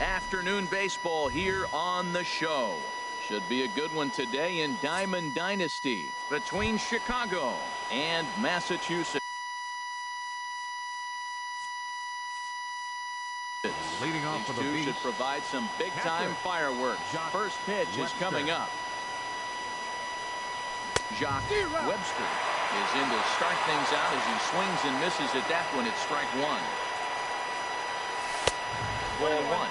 Afternoon baseball here on the show. Should be a good one today in Diamond Dynasty between Chicago and Massachusetts. Leading off These for the two Beast should provide some big-time fireworks. First pitch is coming up. Jacques Webster is in to start things out as he swings and misses at that one. It's strike one. Ball one.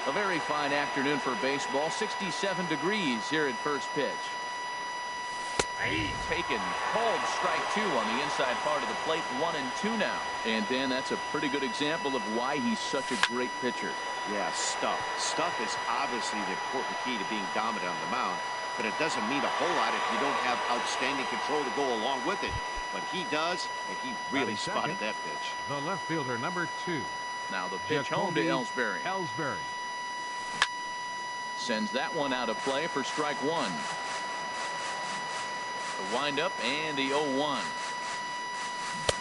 A very fine afternoon for baseball. 67 degrees here at first pitch. Taken. Called strike two on the inside part of the plate. 1-2 now. And Dan, that's a pretty good example of why he's such a great pitcher. Yeah, stuff. Stuff is obviously the important key to being dominant on the mound, but it doesn't mean a whole lot if you don't have outstanding control to go along with it. But he does, and he really spotted that pitch. The left fielder, number 2. Now the pitch home to Ellsbury. Sends that one out of play for strike one. The windup and the 0-1.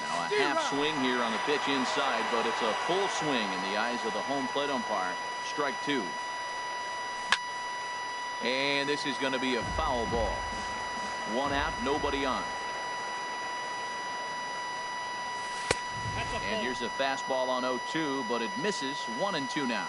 Now a half swing here on the pitch inside, but it's a full swing in the eyes of the home plate umpire. Strike two. And this is going to be a foul ball. One out, nobody on. And here's a fastball on 0-2, but it misses. 1-2 now.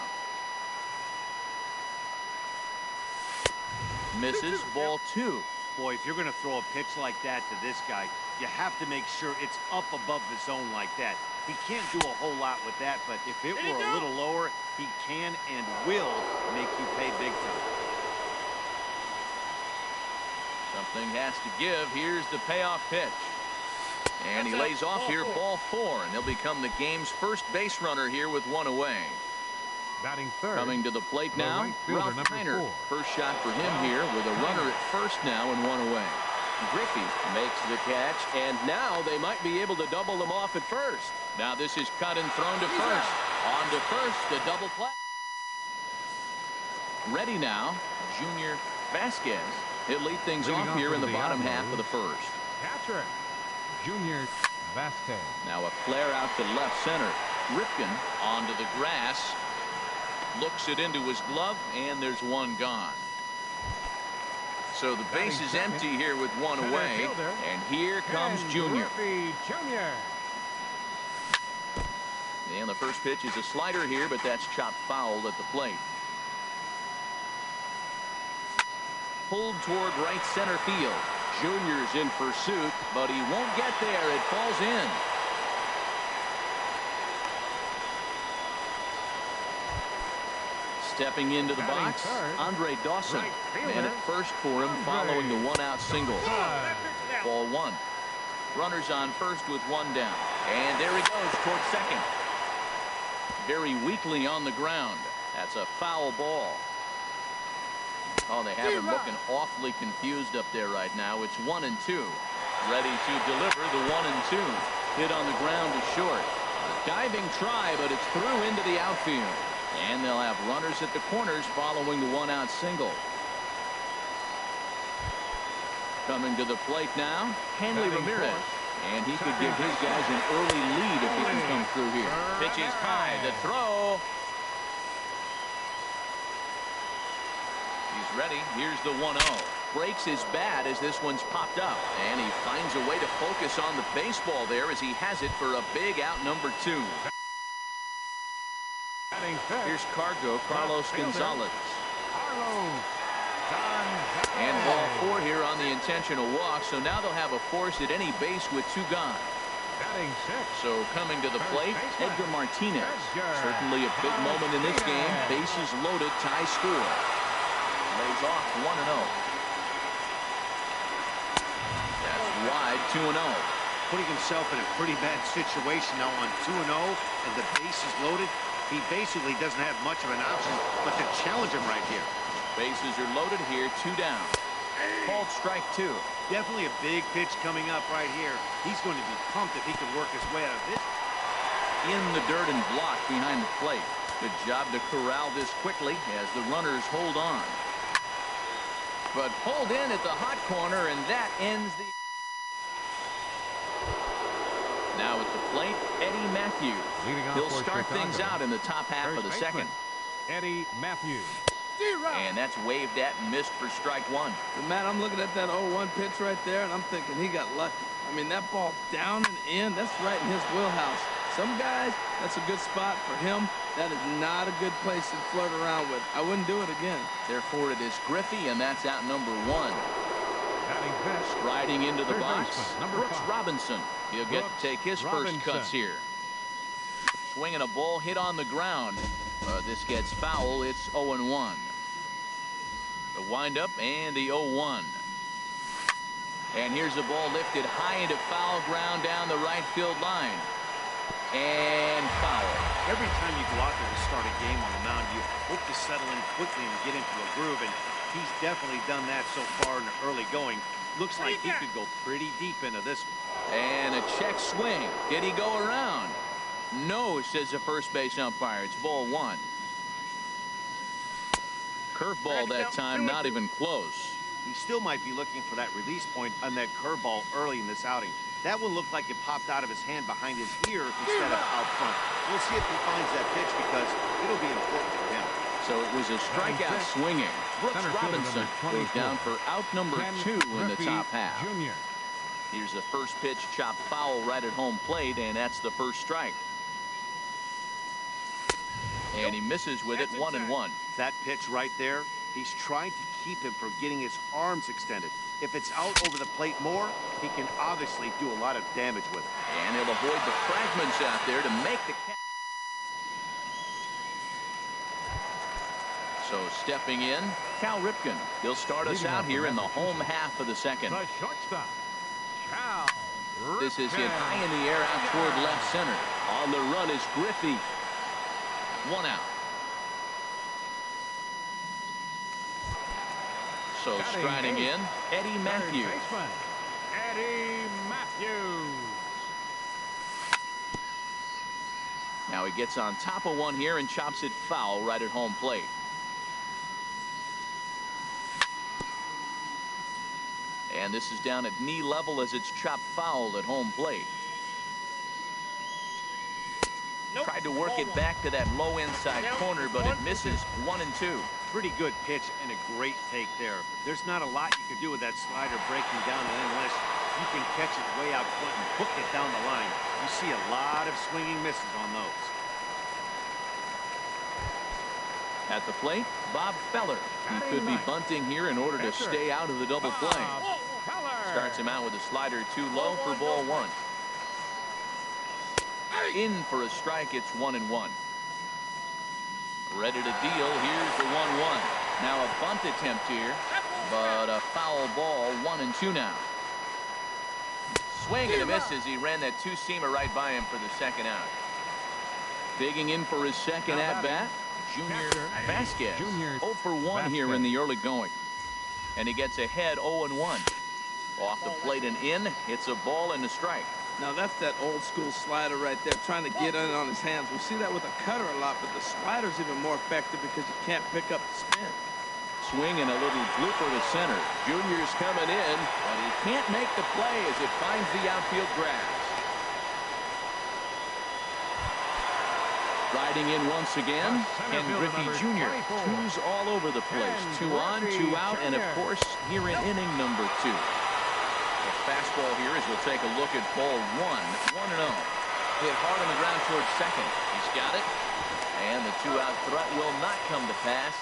Misses. Ball two. Boy, if you're going to throw a pitch like that to this guy, you have to make sure it's up above the zone like that. He can't do a whole lot with that, but if it were a little lower, he can and will make you pay big time. Something has to give. Here's the payoff pitch. And he lays off here, ball four, and he'll become the game's first base runner here with one away. Batting third. Coming to the plate now, Ralph Kiner. 4. First shot for him here with a runner at first now and one away. Griffey makes the catch, and now they might be able to double them off at first. Now this is cut and thrown to first. On to first, the double play. Ready now, Junior Vasquez. He'll lead things off here in the bottom half of the first. Catcher, Junior Vasquez. Now a flare out to left center. Ripken onto the grass. Looks it into his glove, and there's one gone. So the base is empty here with one away. And here comes Junior. And the first pitch is a slider here, but that's chopped foul at the plate. Pulled toward right center field. Junior's in pursuit, but he won't get there. It falls in. Stepping into the box, Andre Dawson. And at first for him following the one-out single. Ball one. Runners on first with one down. And there he goes towards second. Very weakly on the ground. That's a foul ball. Oh, they have him looking awfully confused up there right now. It's 1-2. Ready to deliver the 1-2. Hit on the ground to short. A diving try, but it's through into the outfield. And they'll have runners at the corners following the one-out single. Coming to the plate now, Hanley Ramirez. And he could give his guys an early lead if he can come through here. Pitch is high. The throw. He's ready. Here's the 1-0. Breaks his bat as this one's popped up. And he finds a way to focus on the baseball there as he has it for a big out number 2. Here's Carlos Gonzalez. And ball 4 here on the intentional walk. So now they'll have a force at any base with 2 gone. So coming to the plate, Edgar Martinez. Certainly a big moment in this game. Bases loaded, tie score. Lays off 1-0. That's wide, 2-0. Putting himself in a pretty bad situation now on 2-0, and the bases loaded. He basically doesn't have much of an option but to challenge him right here. Bases are loaded here, 2 down. Called strike 2. Definitely a big pitch coming up right here. He's going to be pumped if he can work his way out of this. In the dirt and blocked behind the plate. Good job to corral this quickly as the runners hold on. But pulled in at the hot corner, and that ends the... Now at the plate, Eddie Matthews. Leading off He'll for start Chicago, things out in the top half first of the baseman, second. Eddie Matthews. And that's waved at and missed for strike one. But Matt, I'm looking at that 0-1 pitch right there, and I'm thinking he got lucky. I mean, that ball down and in, that's right in his wheelhouse. Some guys, that's a good spot. For him, that is not a good place to flirt around with. I wouldn't do it again. Therefore, it is Griffey, and that's out number one. Batting fifth, Striding into the third box, baseman, number Brooks 5. Robinson. He'll get to take his first cuts here. Swinging a ball hit on the ground. This gets foul. It's 0-1. The windup and the 0-1. And here's the ball lifted high into foul ground down the right field line. And foul. Every time you go out there to start a game on the mound, you hope to settle in quickly and get into a groove, and he's definitely done that so far in the early going. Looks like he could go pretty deep into this one. And a check swing. Did he go around? No, says the first base umpire. It's ball one. Curveball that time, not even close. He still might be looking for that release point on that curveball early in this outing. That one looked like it popped out of his hand behind his ear instead of out front. We'll see if he finds that pitch because it'll be important for him. So it was a strikeout swinging. Brooks Center fielder Robinson number goes down for out number Ken 2 in the Griffey top half. Jr. Here's the first pitch chopped foul right at home plate, and that's the first strike. And he misses with it 1-1. That pitch right there, he's trying to keep him from getting his arms extended. If it's out over the plate more, he can obviously do a lot of damage with it. And he'll avoid the fragments out there to make the catch. So stepping in, Cal Ripken. He'll start us out here in the home half of the second. The shortstop, Cal This is hit Ripken. high in the air out toward left center. On the run is Griffey. 1 out. So Batting striding eighth, in, Eddie third Matthews. baseman, Eddie Matthews. Now he gets on top of one here and chops it foul right at home plate. And this is down at knee level as it's chopped foul at home plate. Tried to work it back to that low inside corner, but it misses. 1-2. Pretty good pitch and a great take there. There's not a lot you can do with that slider breaking down, and unless you can catch it way out front and hook it down the line, you see a lot of swinging misses on those. At the plate, Bob Feller. He could be bunting here in order to stay out of the double play. Bob Feller. Starts him out with a slider too low for ball one. In for a strike, it's 1-1. Ready to deal. Here's the 1-1. Now a bunt attempt here, but a foul ball. 1-2 now. Swing and a miss as he ran that two-seamer right by him for the second out. Digging in for his second at-bat, Junior Vasquez. 0 for 1 here in the early going. And he gets ahead 0-1. Off the plate and in. It's a ball and a strike. Now, that's that old-school slider right there, trying to get in on his hands. We see that with a cutter a lot, but the slider's even more effective because you can't pick up the spin. Swing and a little blooper to center. Junior's coming in. But he can't make the play as it finds the outfield grass. Riding in once again, Ken Griffey Jr. 2's all over the place. 2 on, 2 out, and of course, here in inning number 2. The fastball here as we'll take a look at ball 1. 1-0. Hit hard on the ground towards second. He's got it. And the 2-out threat will not come to pass.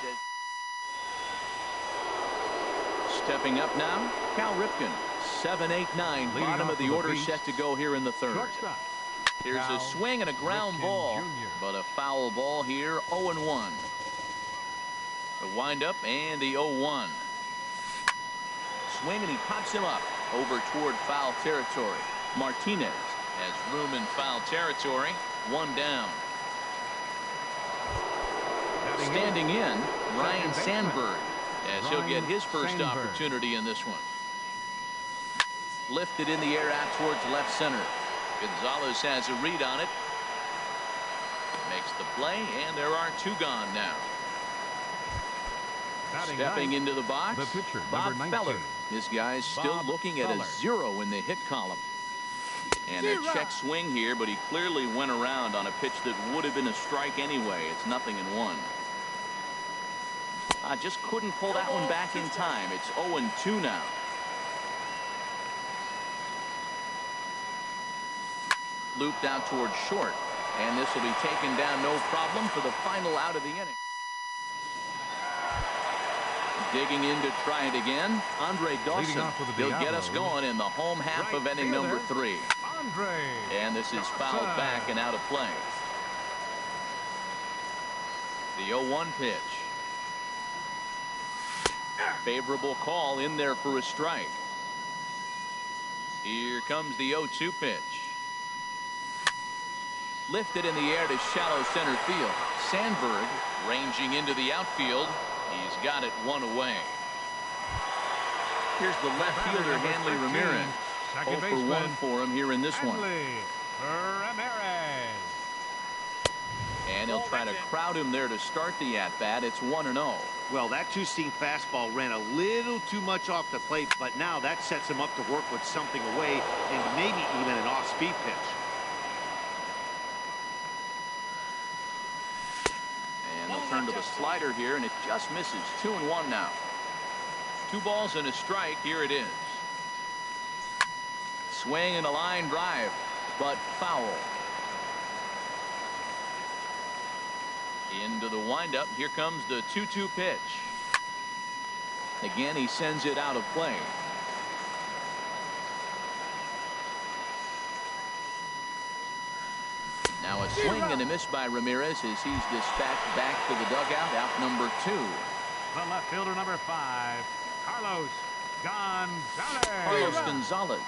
Stepping up now, Cal Ripken. 7, 8, 9. Leading Bottom off of the for the order Beast, set to go here in the third. Shortstop, Here's a Cal swing and a ground Ripken ball, Jr. but a foul ball here. 0-1. The windup and the 0-1. Swing and he pops him up over toward foul territory. Martinez has room in foul territory. 1 down. Batting Standing in, Ryan Second baseman, Sandberg, as he'll get Ryan his first Sandberg. opportunity in this one. Lifted in the air out towards left center. Gonzalez has a read on it. Makes the play, and there are 2 gone now. batting Stepping ninth, into the box, the pitcher, Bob number 19. Feller. This guy's still Bob looking at Feller. a 0 in the hit column. And a check swing here, but he clearly went around on a pitch that would have been a strike anyway. It's 0-1. Just couldn't pull that one back in time. It's 0-2 now. Looped out towards short, and this will be taken down no problem for the final out of the inning. Digging in to try it again, Andre Dawson. He'll get us going in the home half of inning number 3. And this is fouled back and out of play. The 0-1 pitch. Favorable call in there for a strike. Here comes the 0-2 pitch. Lifted in the air to shallow center field. Sandberg ranging into the outfield. He's got it one away. Here's the left fielder, Hanley Ramirez. 0 for 1 for him here in this one. And he'll try to crowd him there to start the at-bat. It's 1-0. Well, that two-seam fastball ran a little too much off the plate, but now that sets him up to work with something away and maybe even an off-speed pitch. And they'll turn to the slider here, and it just misses. 2-1 now. 2 balls and a strike. Here it is. Swing and a line drive, but foul. Into the windup. Here comes the 2-2 pitch. Again, he sends it out of play. Now a swing and a miss by Ramirez as he's dispatched back to the dugout. Out number 2. The left fielder, number 5, Carlos Gonzalez. Carlos Gonzalez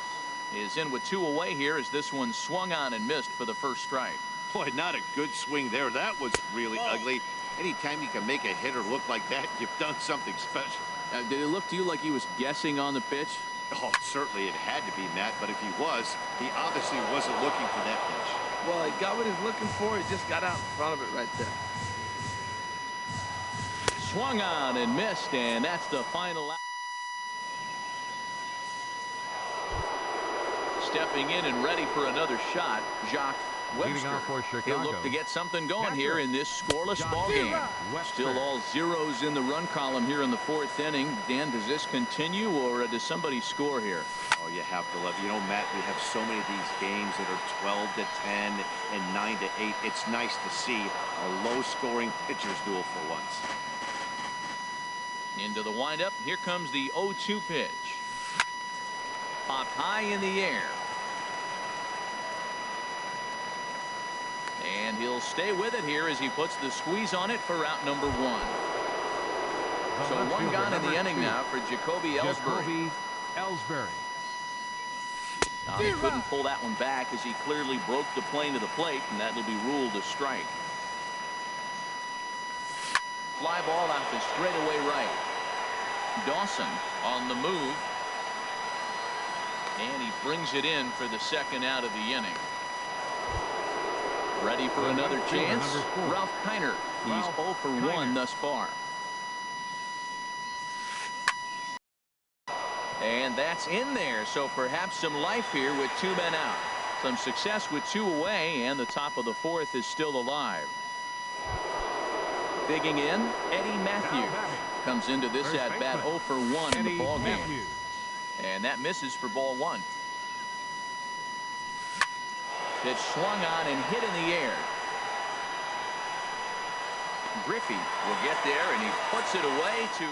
is in with 2 away here as this one swung on and missed for the first strike. Boy, not a good swing there. That was really ugly. Anytime you can make a hitter look like that, you've done something special. Did it look to you like he was guessing on the pitch? Oh, certainly it had to be, Matt, but if he was, he obviously wasn't looking for that pitch. Well, he got what he was looking for. He just got out in front of it right there. Swung on and missed, and that's the final out. Stepping in and ready for another shot, Jacques Webster. He'll look to get something going here in this scoreless ball game. Still all zeros in the run column here in the 4th inning. Dan, does this continue, or does somebody score here? Oh, you have to love. You know, Matt, we have so many of these games that are 12-10 and 9-8. It's nice to see a low-scoring pitcher's duel for once. Into the windup. Here comes the 0-2 pitch. Popped high in the air. And he'll stay with it here as he puts the squeeze on it for out number 1. So 1 gone in the inning now for Jacoby Ellsbury. He couldn't pull that one back as he clearly broke the plane to the plate, and that'll be ruled a strike. Fly ball out to straightaway right. Dawson on the move. And he brings it in for the 2nd out of the inning. Ready for another chance? Ralph Kiner. He's 0 for 1 thus far. And that's in there, so perhaps some life here with 2 men out. Some success with 2 away, and the top of the 4th is still alive. Digging in, Eddie Matthews comes into this at bat 0 for 1 in the ball game. And that misses for ball 1. Pitch swung on and hit in the air. Griffey will get there, and he puts it away to...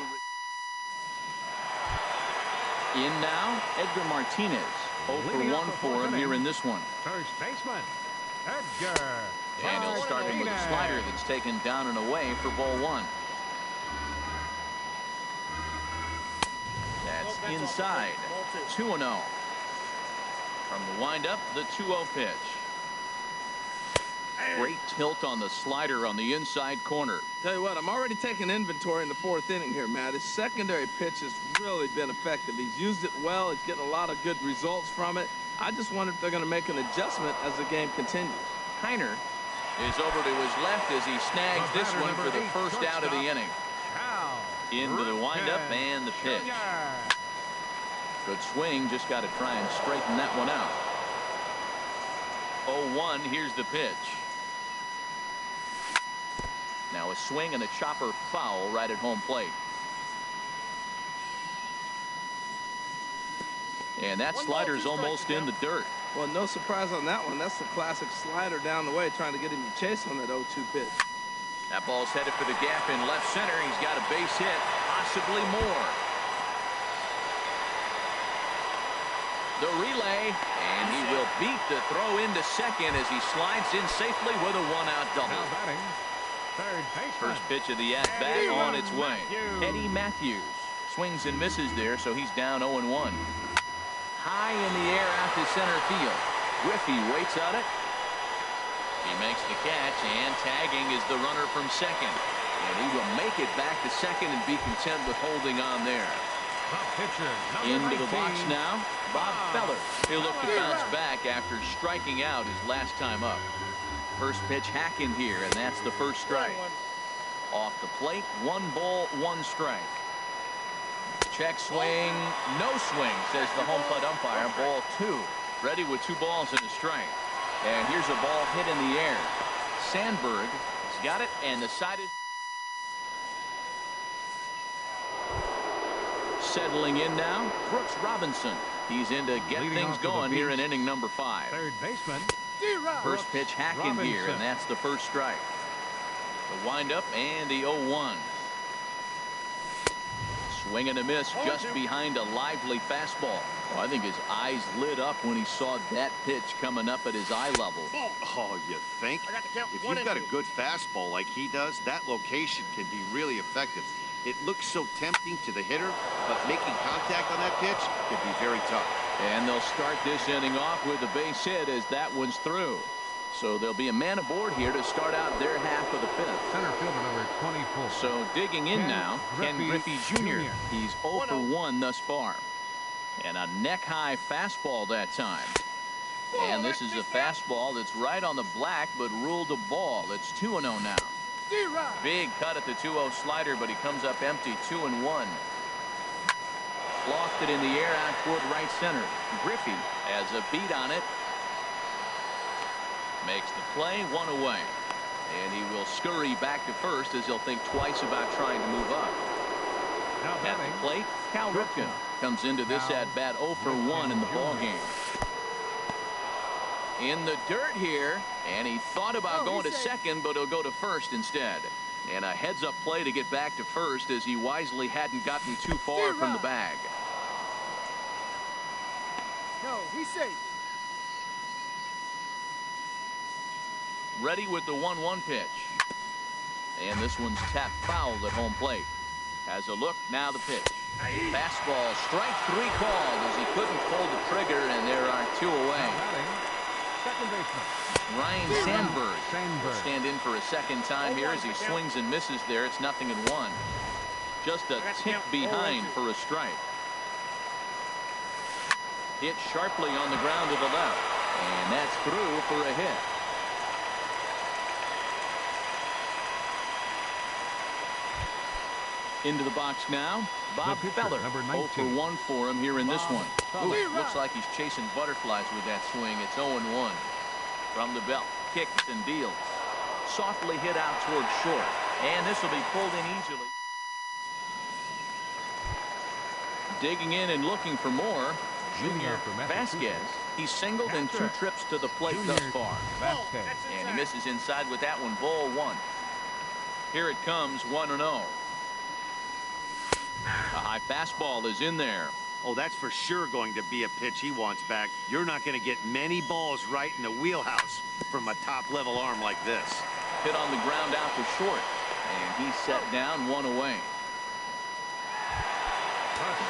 In now, Edgar Martinez. 0 for 1 for him here in this one. First baseman, Edgar. And he'll start him with a slider that's taken down and away for ball 1. That's inside. 2-0. From the windup, the 2-0 pitch. Great tilt on the slider on the inside corner. Tell you what, I'm already taking inventory in the 4th inning here, Matt. His secondary pitch has really been effective. He's used it well. He's getting a lot of good results from it. I just wonder if they're going to make an adjustment as the game continues. Kiner is over to his left as he snags this one for the 1st out of the inning. Into the windup and the pitch. Good swing. Just got to try and straighten that one out. 0-1. Here's the pitch. Now a swing and a chopper foul right at home plate. And that slider's almost in the dirt. Well, no surprise on that one. That's the classic slider down the way, trying to get him to chase on that 0-2 pitch. That ball's headed for the gap in left center. He's got a base hit, possibly more. The relay, and he will beat the throw into second as he slides in safely with a one-out double. Now batting, third baseman. First pitch of the at-bat on its way. Eddie Matthews swings and misses there, so he's down 0-1. High in the air out to center field. Griffey waits on it. He makes the catch, and tagging is the runner from second. And he will make it back to second and be content with holding on there. The pitcher, Into 19, the box now, Bob Feller. He'll look to bounce back after striking out his last time up. First pitch hacking here, and that's the first strike. Off the plate, 1 ball, 1 strike. Check swing, no swing, says the home plate umpire. Ball 2. Ready with 2 balls and a strike. And here's a ball hit in the air. Sandberg has got it, and the side is settling in now. Brooks Robinson. He's in to get Leading things off to the going here in beach. inning number 5. third baseman. First pitch hacking here, and that's the first strike. The windup and the 0-1. Swing and a miss just behind a lively fastball. Oh, I think his eyes lit up when he saw that pitch coming up at his eye level. Oh, you think? If you've got a good fastball like he does, that location can be really effective. It looks so tempting to the hitter, but making contact on that pitch can be very tough. And they'll start this inning off with a base hit as that one's through. So there'll be a man aboard here to start out their half of the 5th. Center fielder number 24. So digging in now, Ken Griffey Jr. He's 0 for 1 thus far. And a neck-high fastball that time. And this is a fastball that's right on the black, but ruled a ball. It's 2-0 now. Big cut at the 2-0 slider, but he comes up empty, 2-1. Lofted in the air out toward right center. Griffey has a beat on it. Makes the play, 1 away. And he will scurry back to first as he'll think twice about trying to move up. Now At batting, the plate, Cal Ripken comes into this at-bat 0 for 1 in the ballgame. In the dirt here, and he thought about going to second, but he'll go to first instead. And a heads-up play to get back to first as he wisely hadn't gotten too far from the bag. No, he's safe. Ready with the 1-1 pitch. And this one's tapped foul at home plate. Has a look, now the pitch. Fastball, strike 3 called as he couldn't pull the trigger, and there are 2 away. now batting, second baseman. Ryan Sandberg Sandberg. will stand in for a second time here as he swings and misses there. It's 0-1. Just a tick behind for a strike. Hit sharply on the ground to the left. And that's through for a hit. Into the box now, Bob The pitcher, Feller. number 0 for 19. 1 for him here in this Bob one. Feller. Ooh, looks like he's chasing butterflies with that swing. It's 0-1. From the belt, kicks and deals. Softly hit out towards short. And this will be pulled in easily. Digging in and looking for more, Junior from Vasquez. Massachusetts. He's singled in 2 trips to the plate thus far. Vasquez. And he misses inside with that one, ball 1. Here it comes, 1-0. A high fastball is in there. Oh, that's for sure going to be a pitch he wants back. You're not going to get many balls right in the wheelhouse from a top-level arm like this. Hit on the ground out to short. And he's set down, 1 away.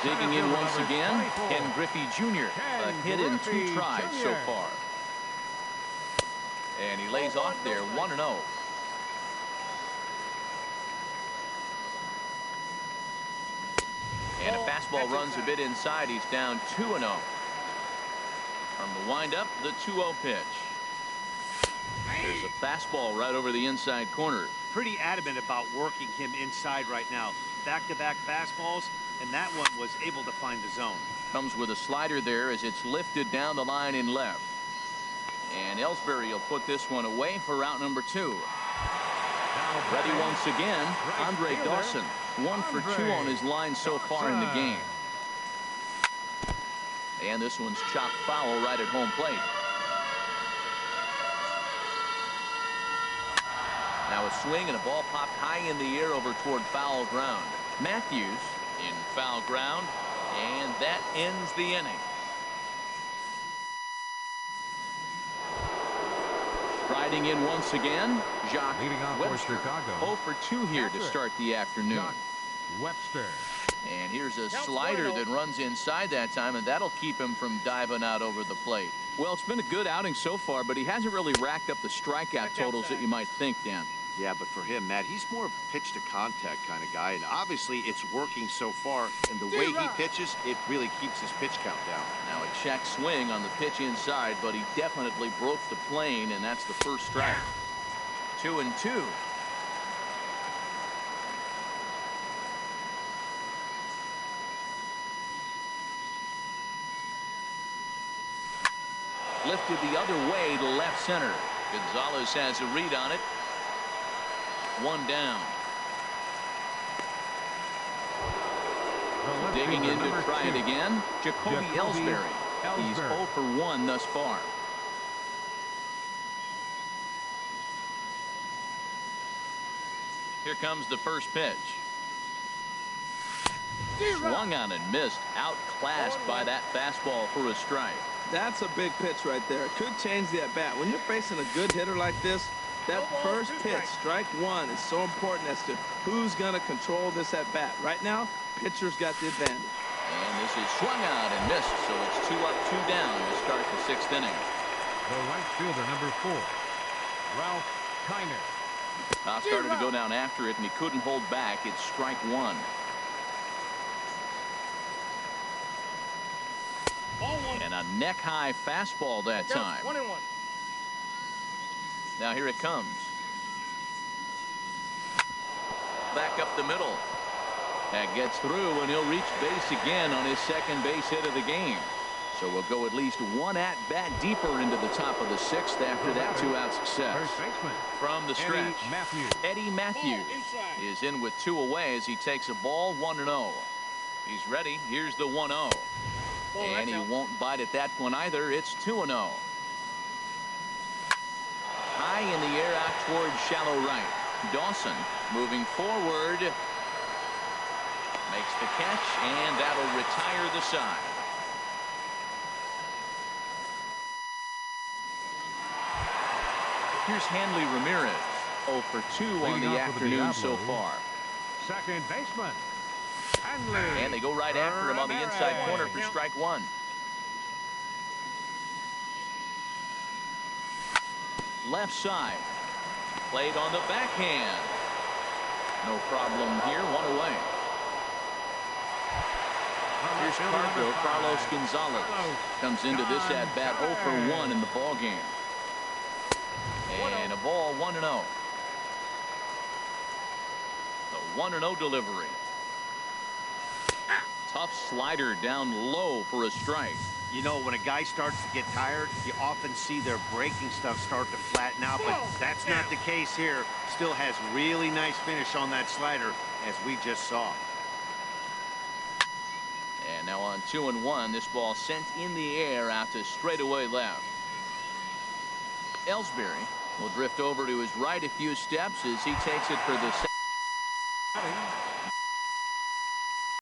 Digging in once again, Ken Griffey Jr. A hit in 2 tries so far. And he lays off there, 1-0. And a fastball runs a bit inside. He's down 2-0. From the windup, the 2-0 pitch. There's a fastball right over the inside corner. Pretty adamant about working him inside right now. Back-to-back fastballs, and that one was able to find the zone. Comes with a slider there as it's lifted down the line in left. And Ellsbury will put this one away for out number 2. Ready once again, Andre Dawson. 1 for 2 on his line so far in the game. And this one's chopped foul right at home plate. Now a swing and a ball popped high in the air over toward foul ground. Matthews in foul ground, and that ends the inning. Riding in once again, Jacques Leading off for Webster. Chicago. 0 for 2 here to start the afternoon. Jacques Webster. And here's a slider that runs inside that time, and that'll keep him from diving out over the plate. Well, it's been a good outing so far, but he hasn't really racked up the strikeout totals that you might think, Dan. Yeah, but for him, Matt, he's more of a pitch-to-contact kind of guy, and obviously it's working so far, and the way he pitches, it really keeps his pitch count down. Now a check swing on the pitch inside, but he definitely broke the plane, and that's the first strike. 2-2. Lifted the other way to left center. Gonzalez has a read on it. 1 down. Digging in to try it again, Jacoby Ellsbury. He's 0 for 1 thus far. Here comes the first pitch. Swung on and missed. Outclassed by that fastball for a strike. That's a big pitch right there. It could change the at-bat. When you're facing a good hitter like this, that first pitch, strike 1, is so important as to who's going to control this at-bat. Right now, pitcher's got the advantage. And this is swung out and missed, so it's 2 up, 2 down to start the 6th inning. The right fielder, number 4, Ralph Kiner. Started to go down after it, and he couldn't hold back. It's strike 1. And a neck-high fastball that time. 1-1. Now here it comes. Back up the middle. That gets through, and he'll reach base again on his second base hit of the game. So we'll go at least 1 at-bat deeper into the top of the 6th after that 2-out success. First baseman. From the stretch, Eddie Matthews. Eddie Matthews is in with 2 away as he takes a ball 1-0. He's ready. Here's the 1-0. And he won't bite at that one either. It's 2-0. High in the air out toward shallow right. Dawson moving forward. Makes the catch, and that'll retire the side. Here's Hanley Ramirez. 0 for 2 on the afternoon so far. Second baseman, Hanley. And they go right after him on the inside corner for strike 1. Left side. Played on the backhand. No problem here. 1 away. Here's Carlos Gonzalez. Comes into this at-bat 0 for 1 in the ball game. And a ball 1-0. The 1-0 delivery. Tough slider down low for a strike. You know, when a guy starts to get tired, you often see their breaking stuff start to flatten out, but that's not the case here. Still has really nice finish on that slider, as we just saw. And now on 2-1, this ball sent in the air out to straightaway left. Ellsbury will drift over to his right a few steps as he takes it for the second.